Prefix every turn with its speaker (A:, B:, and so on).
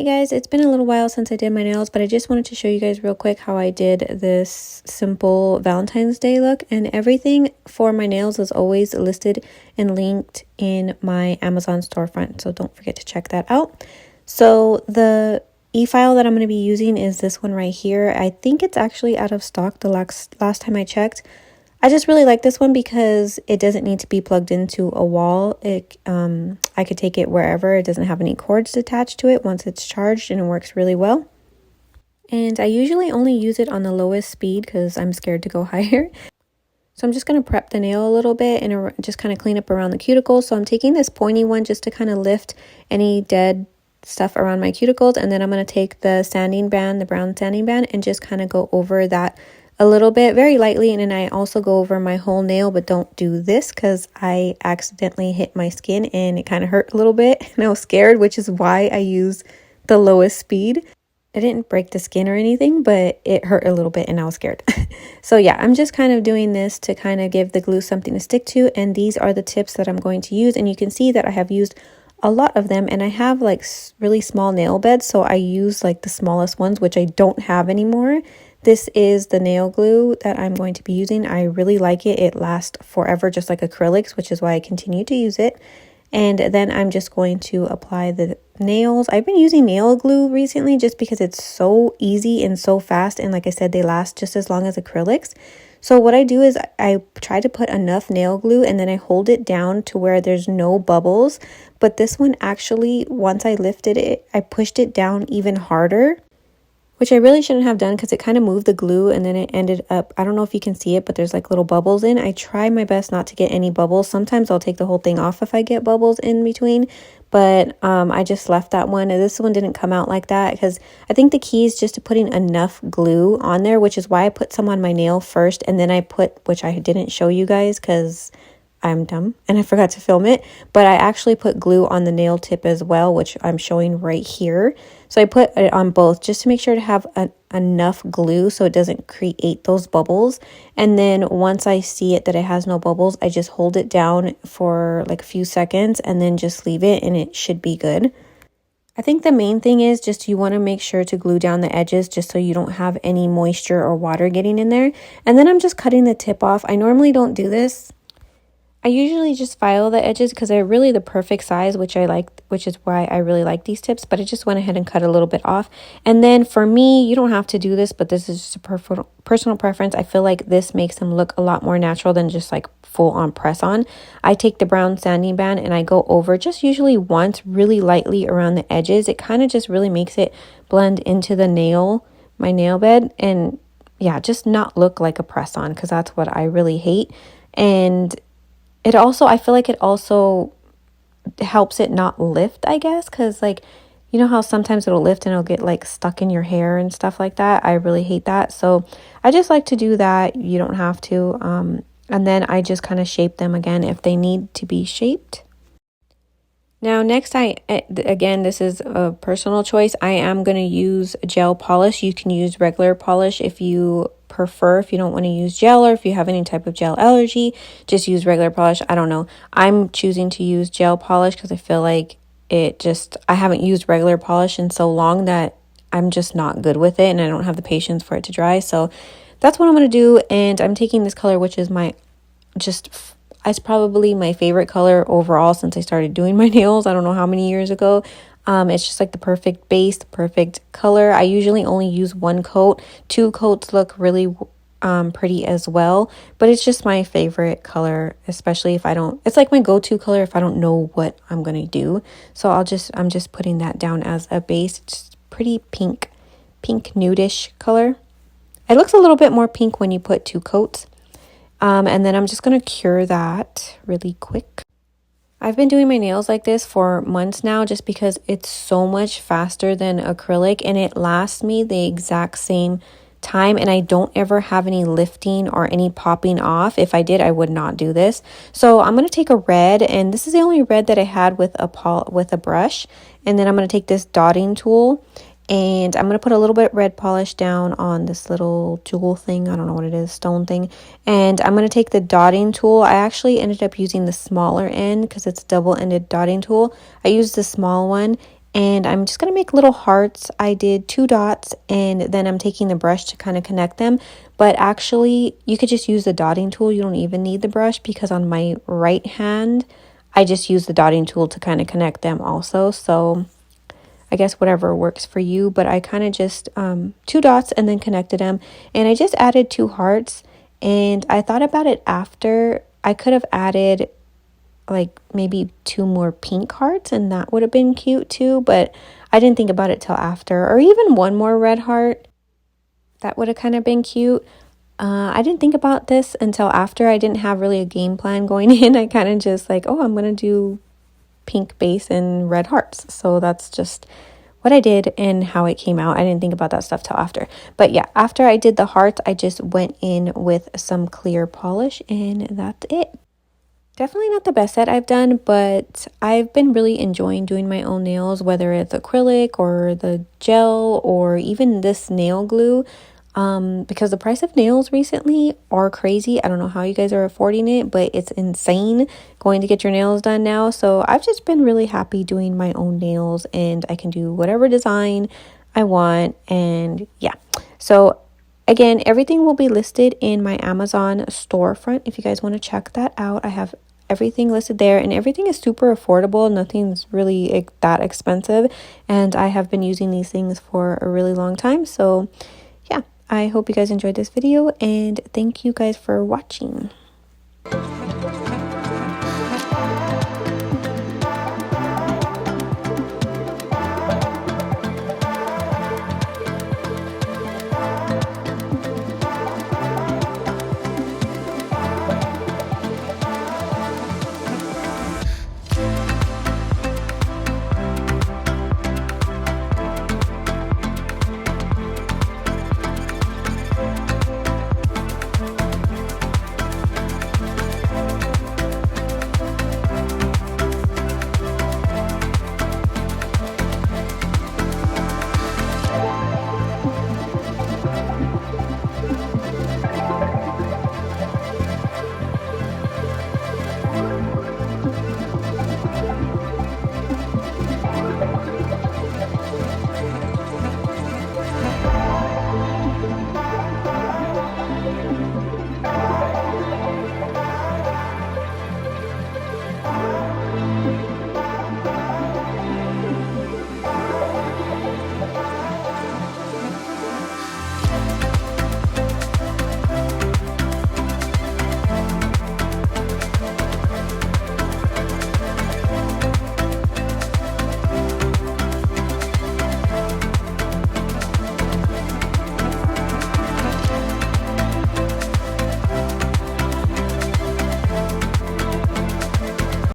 A: Hey guys, it's been a little while since I did my nails, but I just wanted to show you guys real quick how I did this simple Valentine's Day look. And everything for my nails is always listed and linked in my Amazon storefront, so don't forget to check that out. So the e-file that I'm going to be using is this one right here. I think it's actually out of stock the last time I checked. I just really like this one because it doesn't need to be plugged into a wall. I could take it wherever. It doesn't have any cords attached to it once it's charged, and it works really well. And I usually only use it on the lowest speed because I'm scared to go higher. So I'm just going to prep the nail a little bit and just kind of clean up around the cuticles. So I'm taking this pointy one just to kind of lift any dead stuff around my cuticles. And then I'm going to take the sanding band, the brown sanding band, and just kind of go over that a little bit, very lightly. And then I also go over my whole nail, but don't do this because I accidentally hit my skin and it kind of hurt a little bit. And I was scared, which is why I use the lowest speed. I didn't break the skin or anything, but it hurt a little bit and I was scared. So yeah, I'm just kind of doing this to kind of give the glue something to stick to. And these are the tips that I'm going to use. And you can see that I have used a lot of them, and I have like really small nail beds. So I use like the smallest ones, which I don't have anymore. This is the nail glue that I'm going to be using. I really like it. It lasts forever, just like acrylics, which is why I continue to use it. And then I'm just going to apply the nails. I've been using nail glue recently just because it's so easy and so fast. And like I said, they last just as long as acrylics. So what I do is I try to put enough nail glue and then I hold it down to where there's no bubbles. But this one actually, once I lifted it, I pushed it down even harder, which I really shouldn't have done because it kind of moved the glue and then it ended up, I don't know if you can see it, but there's like little bubbles in. I try my best not to get any bubbles. Sometimes I'll take the whole thing off if I get bubbles in between, but I just left that one. And this one didn't come out like that because I think the key is just to putting enough glue on there, which is why I put some on my nail first. And then I put, which I didn't show you guys because I'm dumb and I forgot to film it, but I actually put glue on the nail tip as well, which I'm showing right here. So I put it on both just to make sure to have enough glue so it doesn't create those bubbles. And then once I see it that it has no bubbles, I just hold it down for like a few seconds and then just leave it and it should be good. I think the main thing is just you want to make sure to glue down the edges just so you don't have any moisture or water getting in there. And then I'm just cutting the tip off. I normally don't do this. I usually just file the edges because they're really the perfect size, which I like, which is why I really like these tips, but I just went ahead and cut a little bit off. And then for me, you don't have to do this, but this is just a personal preference. I feel like this makes them look a lot more natural than just like full on press on. I take the brown sanding band and I go over just usually once really lightly around the edges. It kind of just really makes it blend into the nail, my nail bed, and yeah, just not look like a press on because that's what I really hate. And it also, I feel like it also helps it not lift, I guess, because like, you know how sometimes it'll lift and it'll get like stuck in your hair and stuff like that. I really hate that. So I just like to do that. You don't have to. And then I just kind of shape them again if they need to be shaped. Now, next, again, this is a personal choice. I am going to use gel polish. You can use regular polish if you prefer. If you don't want to use gel or if you have any type of gel allergy, just use regular polish. I don't know. I'm choosing to use gel polish because I feel like I haven't used regular polish in so long that I'm just not good with it and I don't have the patience for it to dry. So that's what I'm going to do. And I'm taking this color, which is it's probably my favorite color overall since I started doing my nails. I don't know how many years ago. It's just like the perfect base, the perfect color. I usually only use one coat. 2 coats look really pretty as well, but it's just my favorite color, especially if it's like my go-to color if I don't know what I'm going to do. So I'm just putting that down as a base. It's pretty pink nudish color. It looks a little bit more pink when you put 2 coats. And then I'm just going to cure that really quick. I've been doing my nails like this for months now just because it's so much faster than acrylic and it lasts me the exact same time and I don't ever have any lifting or any popping off. If I did, I would not do this. So I'm going to take a red, and this is the only red that I had with a brush. And then I'm going to take this dotting tool and I'm going to put a little bit red polish down on this little jewel thing. I don't know what it is, stone thing. And I'm going to take the dotting tool. I actually ended up using the smaller end because it's a double-ended dotting tool. I used the small one and I'm just going to make little hearts. I did 2 dots, and then I'm taking the brush to kind of connect them. But actually, you could just use the dotting tool. You don't even need the brush, because on my right hand, I just use the dotting tool to kind of connect them also. So I guess whatever works for you, but I kind of just 2 dots and then connected them, and I just added 2 hearts. And I thought about it after. I could have added like maybe 2 more pink hearts, and that would have been cute too, but I didn't think about it till after. Or even 1 more red heart, that would have kind of been cute. I didn't think about this until after. I didn't have really a game plan going in. I kind of just like, oh, I'm gonna do pink base and red hearts. So that's just what I did and how it came out. I didn't think about that stuff till after. But yeah, after I did the hearts, I just went in with some clear polish, and that's it. Definitely not the best set I've done, but I've been really enjoying doing my own nails, whether it's acrylic or the gel or even this nail glue. Because the price of nails recently are crazy. I don't know how you guys are affording it, but it's insane going to get your nails done now. So I've just been really happy doing my own nails, and I can do whatever design I want. And yeah, so again, everything will be listed in my Amazon storefront if you guys want to check that out. I have everything listed there, and everything is super affordable. Nothing's really that expensive, and I have been using these things for a really long time. So yeah, I hope you guys enjoyed this video, and thank you guys for watching.